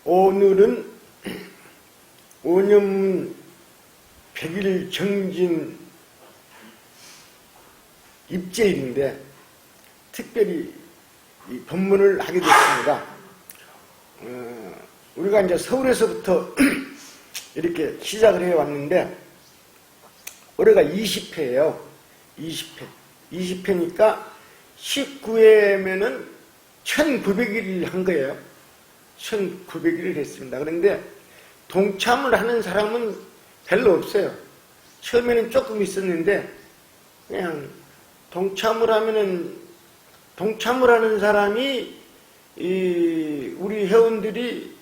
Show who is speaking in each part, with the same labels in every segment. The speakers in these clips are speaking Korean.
Speaker 1: 오늘은 오년 100일 정진 입제일인데 특별히 이 법문을 하게 됐습니다. 우리가 이제 서울에서부터 이렇게 시작을 해 왔는데 올해가 20회예요. 20회. 20회니까 19회면은 1900일 한 거예요. 1900일을 했습니다. 그런데 동참을 하는 사람은 별로 없어요. 처음에는 조금 있었는데 그냥 동참을 하는 사람이 우리 회원들이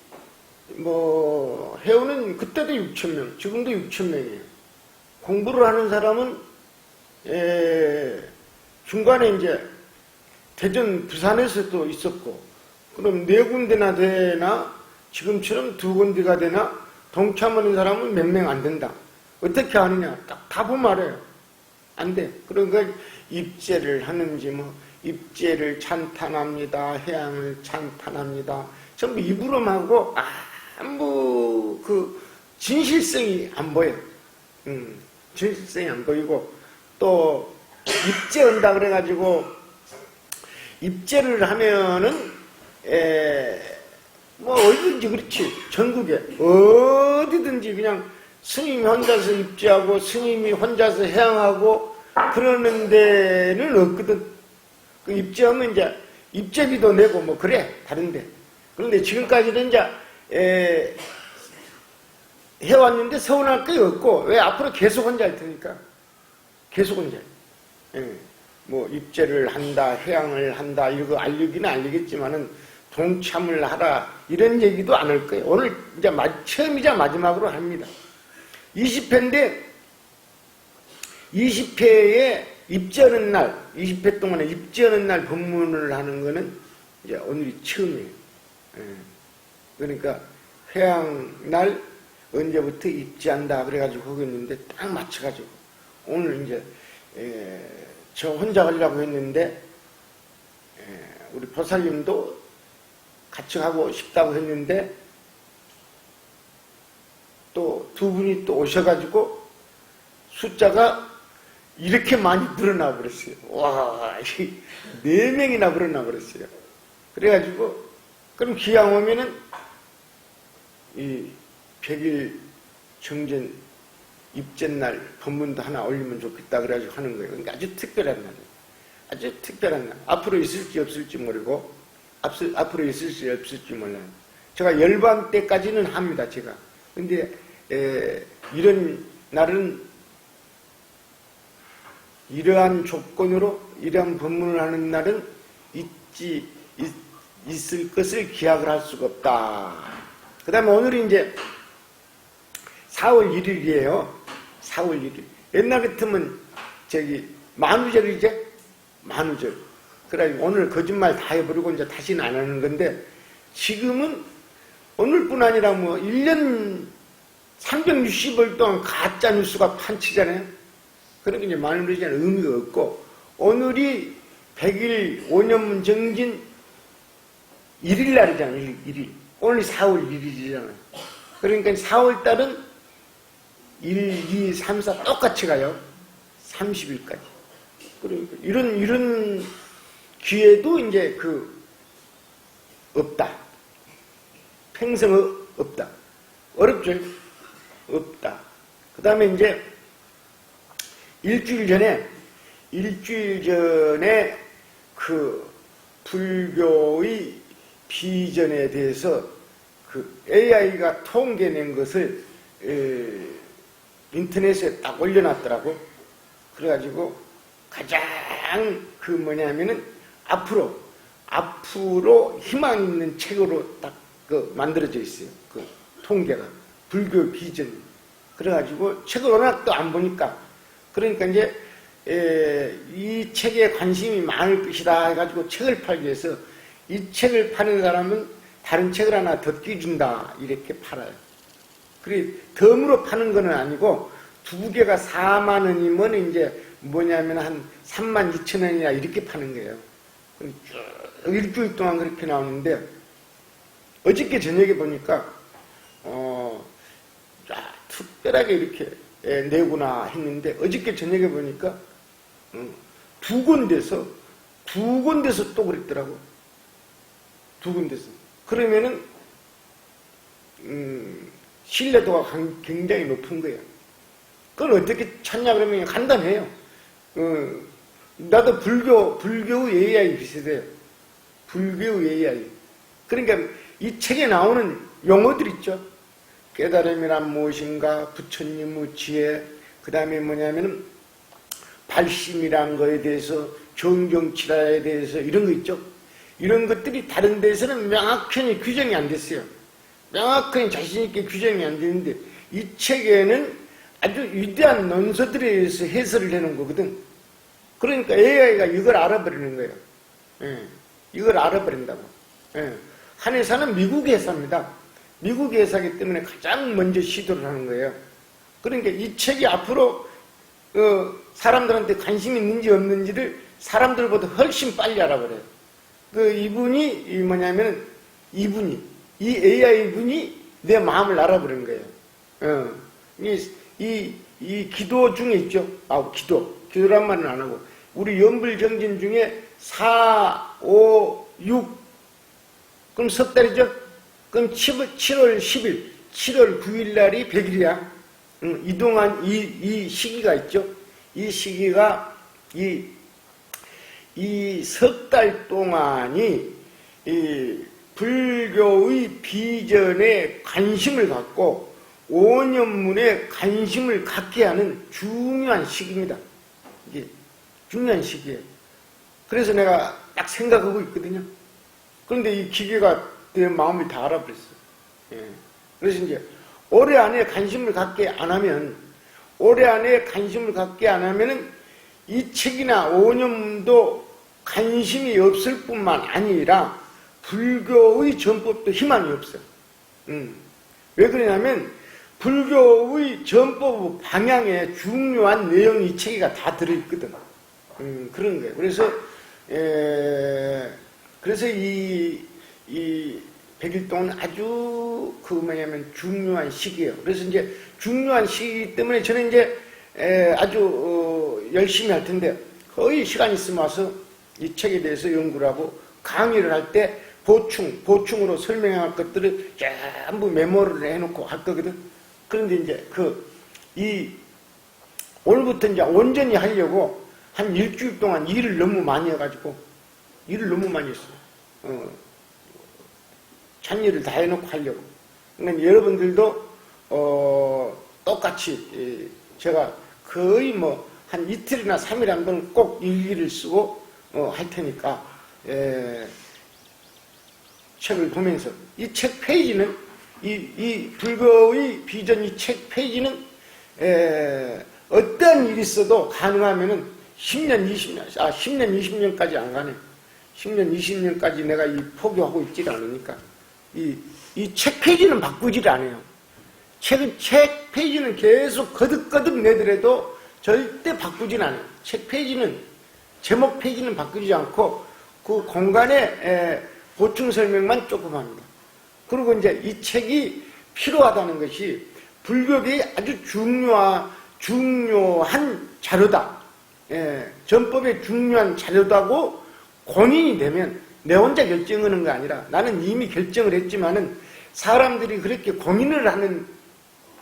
Speaker 1: 회원은 그때도 6,000명, 지금도 6,000명이에요. 공부를 하는 사람은 중간에 이제 대전, 부산에서도 있었고, 그럼 4군데나 되나, 지금처럼 2군데가 되나, 동참하는 사람은 몇 명 안 된다. 어떻게 하느냐? 딱 답은 말해요. 안 돼. 그러니까 입제를 하는지 입제를 찬탄합니다. 해양을 찬탄합니다. 전부 입으로만 하고 아무 진실성이 안 보여. 진실성이 안 보이고, 또 입제한다 그래가지고 입제를 하면은 어디든지 그렇지. 전국에 어디든지 그냥 스님이 혼자서 입제하고 스님이 혼자서 해양하고 그러는 데는 없거든. 그 입제하면 이제 입제비도 내고 그래 다른데. 그런데 지금까지는 이제 해왔는데 서운할 게 없고, 왜 앞으로 계속 혼자 할 테니까 계속 혼자. 입제를 한다, 해양을 한다, 이거 알리기는 알리겠지만은 동참을 하라, 이런 얘기도 안 할 거예요. 오늘 이제 처음이자 마지막으로 합니다. 20회인데, 20회에 입제하는 날, 20회 동안에 입제하는 날 법문을 하는 거는 이제 오늘이 처음이에요. 그러니까 해양날 언제부터 입제한다 그래가지고 하겠는데 딱 맞춰가지고 오늘 이제 저 혼자 하려고 했는데 우리 보살님도 같이 하고 싶다고 했는데 또 2분이 또 오셔가지고 숫자가 이렇게 많이 늘어나 버렸어요. 와, 4명이나 늘어나 버렸어요. 그래가지고 그럼 기왕 오면은 이 100일 정전 입제날 법문도 하나 올리면 좋겠다 그래가지고 하는 거예요. 그러니까 아주 특별한 날이에요. 아주 특별한 날. 앞으로 있을지 없을지 모르고, 앞으로 있을지 없을지 몰라요. 제가 열반 때까지는 합니다, 제가. 근데 이런 날은 이러한 조건으로 이러한 법문을 하는 날은 있을 것을 기약을 할 수가 없다. 그 다음에 오늘이 이제 4월 1일이에요. 4월 1일. 옛날 같으면 만우절이제? 만우절. 그래가지고 오늘 거짓말 다 해버리고 이제 다시는 안 하는 건데, 지금은 오늘뿐 아니라 1년 360일 동안 가짜 뉴스가 판치잖아요. 그러니까 이제 만우절이라는 의미가 없고, 오늘이 100일 5년 정진 1일 날이잖아요. 1일. 오늘이 4월 1일이잖아요. 그러니까 4월달은 1, 2, 3, 4 똑같이 가요. 30일까지. 그러니까 이런 기회도 이제 없다. 평생 없다. 어렵죠? 없다. 그 다음에 이제 일주일 전에 불교의 비전에 대해서 AI가 통계낸 것을 인터넷에 딱 올려놨더라고. 그래가지고 가장 뭐냐면은 앞으로 희망 있는 책으로 딱 만들어져 있어요. 통계가. 불교 비전. 그래가지고 책을 워낙 또 안 보니까. 그러니까 이제 이 책에 관심이 많을 것이다 해가지고 책을 팔기 위해서 이 책을 파는 사람은 다른 책을 하나 더 끼준다 이렇게 팔아요. 그래 덤으로 파는 건 아니고 2개가 4만 원이면 이제 한 3만 2천 원이나 이렇게 파는 거예요. 쭉 일주일 동안 그렇게 나오는데 어저께 저녁에 보니까 특별하게 이렇게 내구나 했는데 어저께 저녁에 보니까 두 군데서 또 그랬더라고. 두 군데서. 그러면은 신뢰도가 굉장히 높은 거야. 그걸 어떻게 찾냐 그러면 간단해요. 나도 불교의 AI 비슷해요. 불교의 AI. 그러니까 이 책에 나오는 용어들 있죠. 깨달음이란 무엇인가, 부처님의 지혜, 그 다음에 뭐냐면은 발심이란 거에 대해서, 정경치라에 대해서 이런 거 있죠. 이런 것들이 다른 데서는 명확히 규정이 안 됐어요. 명확히 자신있게 규정이 안 되는데 이 책에는 아주 위대한 논서들에 의해서 해설을 해놓은 거거든. 그러니까 AI가 이걸 알아버리는 거예요. 예, 이걸 알아버린다고. 예. 한 회사는 미국 회사입니다. 미국 회사이기 때문에 가장 먼저 시도를 하는 거예요. 그러니까 이 책이 앞으로 사람들한테 관심이 있는지 없는지를 사람들보다 훨씬 빨리 알아버려요. 이분이 이 AI 분이 내 마음을 알아버린 거예요. 이 기도 중에 있죠. 기도란 말은 안 하고 우리 연불정진 중에 4, 5, 6 그럼 석 달이죠. 그럼 7월 10일, 7월 9일 날이 100일이야. 이동안 이 시기가 있죠. 이 시기가 이 석 달 동안이 이 불교의 비전에 관심을 갖고 5년문에 관심을 갖게 하는 중요한 시기입니다. 이게 중요한 시기예요. 그래서 내가 딱 생각하고 있거든요. 그런데 이 기계가 내 마음을 다 알아버렸어. 예. 그래서 이제 올해 안에 관심을 갖게 안 하면은 이 책이나 5년도 관심이 없을 뿐만 아니라 불교의 전법도 희망이 없어. 왜 그러냐면 불교의 전법 방향에 중요한 내용이 이 책에 다 들어있거든. 그런 거예요. 그래서 이 100일 동안 아주 중요한 시기예요. 그래서 이제 중요한 시기 때문에 저는 이제 아주 열심히 할 텐데 거의 시간 있으면 와서 이 책에 대해서 연구를 하고 강의를 할 때 보충으로 설명할 것들을 전부 메모를 해놓고 할 거거든. 그런데 이제 오늘부터 이제 온전히 하려고 한 일주일 동안 일을 너무 많이 했어. 잔일을 다 해놓고 하려고. 그러니까 여러분들도 똑같이 제가 거의 한 이틀이나 3일 한번 꼭 일기를 쓰고 할 테니까 책을 보면서 이 책 페이지는 이 불교의 비전 이 책 페이지는 어떤 일이 있어도 가능하면은 10년 20년까지 안 가네. 10년 20년까지 내가 이 포교하고 있지 않으니까 이 책 페이지는 바꾸질 않아요. 책 페이지는 계속 거듭거듭 내더라도 절대 바꾸진 않아요. 책 페이지는 제목 페이지는 바꾸지 않고 그 공간에 보충 설명만 조금 합니다. 그리고 이제 이 책이 필요하다는 것이 불교계의 아주 중요한 자료다. 전법의 중요한 자료다고 공인이 되면 내 혼자 결정하는 거 아니라 나는 이미 결정을 했지만은 사람들이 그렇게 공인을 하는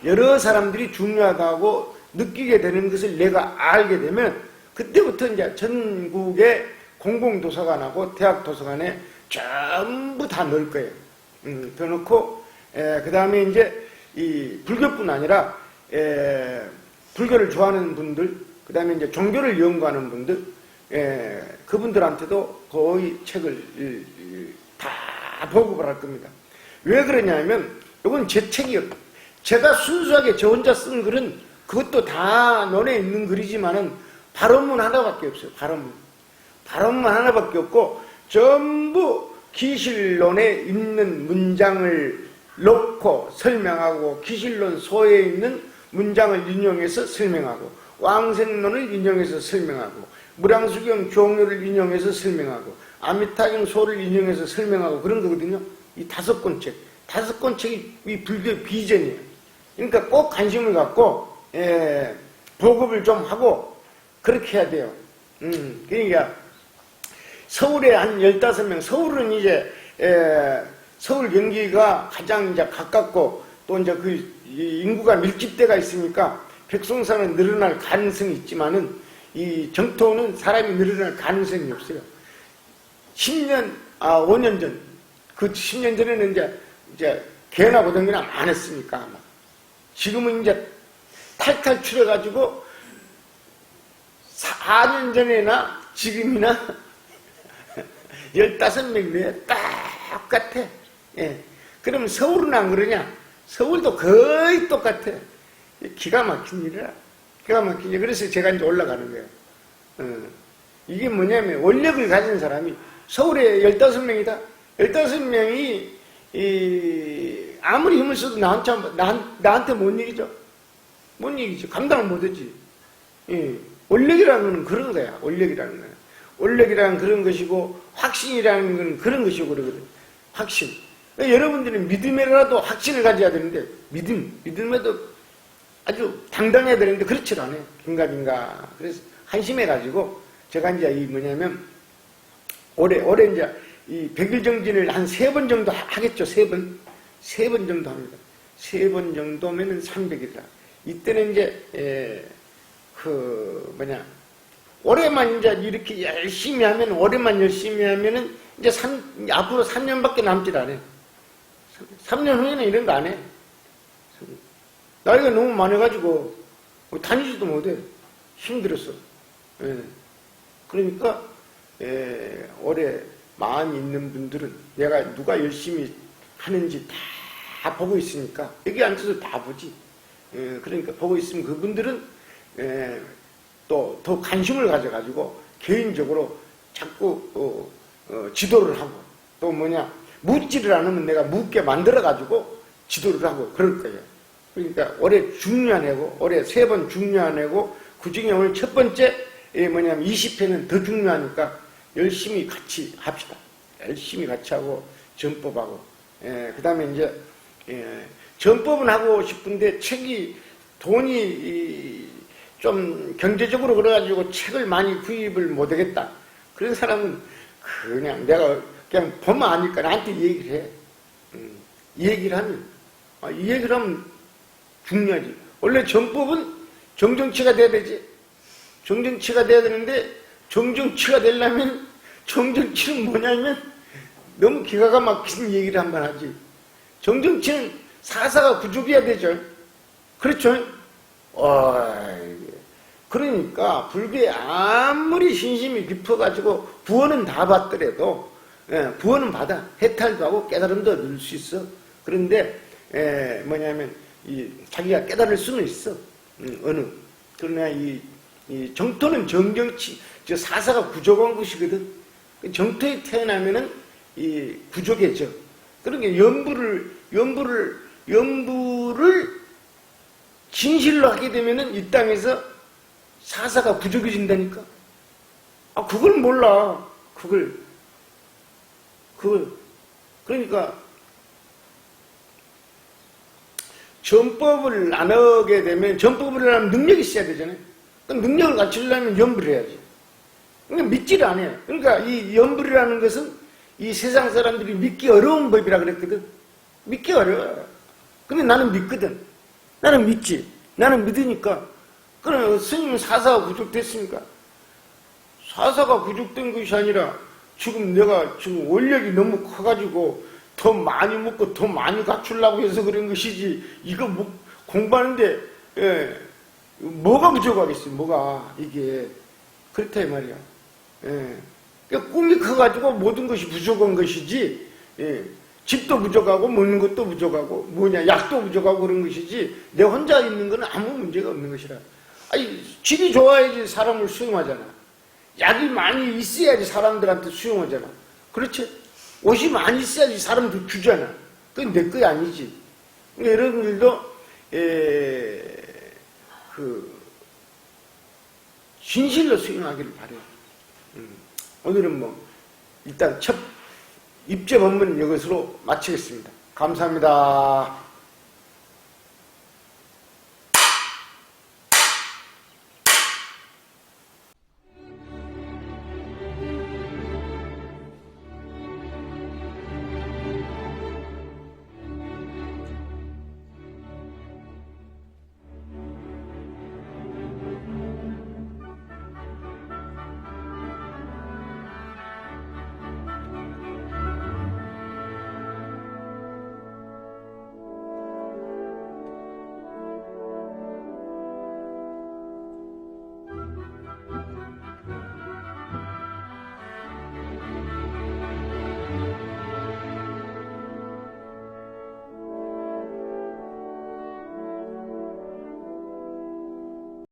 Speaker 1: 여러 사람들이 중요하다고 느끼게 되는 것을 내가 알게 되면 그때부터 이제 전국의 공공도서관하고 대학도서관에 전부 다 넣을 거예요. 더 넣고, 그 다음에 이제 이 불교뿐 아니라, 불교를 좋아하는 분들, 그 다음에 이제 종교를 연구하는 분들, 그분들한테도 거의 책을 다 보급을 할 겁니다. 왜 그러냐면, 이건 제 책이에요. 제가 순수하게 저 혼자 쓴 글은 그것도 다 논에 있는 글이지만은 발언문 하나밖에 없어요. 발언문 하나밖에 없고 전부 기실론에 있는 문장을 놓고 설명하고 기실론 소에 있는 문장을 인용해서 설명하고 왕생론을 인용해서 설명하고 무량수경 종료를 인용해서 설명하고 아미타경 소를 인용해서 설명하고 그런 거거든요. 이 5권 책. 5권 책이 이 불교 비전이에요. 그러니까 꼭 관심을 갖고, 보급을 좀 하고, 그렇게 해야 돼요. 그러니까, 서울에 한 15명, 서울은 이제, 서울 경기가 가장 이제 가깝고, 또 이제 그 인구가 밀집대가 있으니까, 백송사는 늘어날 가능성이 있지만은, 이 정토는 사람이 늘어날 가능성이 없어요. 5년 전, 그 10년 전에는 이제 개나 고등기나 많았으니까, 지금은 이제 탈탈 추려가지고, 4년 전에나 지금이나 15명 내에 똑같아. 예. 그러면 서울은 안 그러냐? 서울도 거의 똑같아. 기가 막힌 일이라. 기가 막힌 일. 그래서 제가 이제 올라가는 거예요. 이게 뭐냐면, 원력을 가진 사람이 서울에 15명이다. 15명이, 아무리 힘을 써도 나한테 못 이기죠. 못 이기죠. 감당을 못 하지. 예. 원력이라는 건 그런 거야. 원력이라는 거야. 원력이라는 그런 것이고, 확신이라는 건 그런 것이고 그러거든. 확신. 그러니까 여러분들은 믿음에라도 확신을 가져야 되는데, 믿음에도 아주 당당해야 되는데, 그렇지 않아요. 긴가민가. 그래서 한심해가지고, 제가 이제 이 뭐냐면, 올해 이제 이 100일 정진을 한 3번 정도 하겠죠. 3번. 3번 정도 합니다. 3번 정도면은 300일이다. 이때는 이제, 올해만 이제 이렇게 열심히 하면, 올해만 열심히 하면은, 이제 앞으로 3년밖에 남질 않아요. 3년 후에는 이런 거 안 해. 나이가 너무 많아가지고, 다니지도 못해. 힘들었어. 예. 그러니까, 올해 마음이 있는 분들은 내가 누가 열심히 하는지 다 보고 있으니까, 여기 앉아서 다 보지. 그러니까 보고 있으면 그분들은, 또 더 관심을 가져가지고 개인적으로 자꾸 지도를 하고, 또 묻지를 않으면 내가 묻게 만들어가지고 지도를 하고 그럴 거예요. 그러니까 올해 중요한 해고, 올해 3번 중요한 해고, 그 중에 오늘 첫 번째 20회는 더 중요하니까 열심히 같이 합시다. 열심히 같이 하고 전법하고, 그 다음에 이제 전법은 하고 싶은데 돈이 좀 경제적으로 그래가지고 책을 많이 구입을 못하겠다. 그런 사람은 그냥 내가 그냥 보면 아니까 나한테 얘기를 해. 이 얘기를 하면 중요하지. 원래 전법은 정정치가 돼야 되지. 정정치가 돼야 되는데, 정정치가 되려면, 정정치는 뭐냐면 너무 기가 막힌 얘기를 한번 하지. 정정치는 사사가 부족해야 되죠. 그렇죠? 그러니까 불교에 아무리 신심이 깊어가지고 구원은 다 받더라도, 구원은 받아. 해탈도 하고 깨달음도 얻을 수 있어. 그런데 자기가 깨달을 수는 있어. 그러나 이 정토는 정정치, 사사가 부족한 것이거든. 정토에 태어나면은 이 부족해져. 그러니까 연부를 진실로 하게 되면은 이 땅에서 사사가 부족해진다니까. 그걸 몰라. 그걸. 그러니까, 전법을 안 하게 되면, 전법을 하려면 능력이 있어야 되잖아요. 그 능력을 갖추려면 연불을 해야지. 그러니까 믿지를 않아요. 그러니까 이 연불이라는 것은 이 세상 사람들이 믿기 어려운 법이라 그랬거든. 믿기 어려워. 근데 나는 믿거든. 나는 믿지. 나는 믿으니까. 그럼 스님 사사가 부족됐습니까? 사사가 부족된 것이 아니라 지금 내가 원력이 너무 커가지고 더 많이 먹고 더 많이 갖추려고 해서 그런 것이지. 이거 공부하는데 뭐가 부족하겠어요? 뭐가 이게 그렇다 이 말이야. 그러니까 꿈이 커가지고 모든 것이 부족한 것이지. 집도 부족하고 먹는 것도 부족하고 약도 부족하고 그런 것이지. 내 혼자 있는 건 아무 문제가 없는 것이라. 집이 좋아야지 사람을 수용하잖아. 약이 많이 있어야지 사람들한테 수용하잖아. 그렇지? 옷이 많이 있어야지 사람들 주잖아. 그건 내 거 아니지. 그러니까 여러분들도 진실로 수용하기를 바래요. 오늘은 일단 입제 법문 이것으로 마치겠습니다. 감사합니다.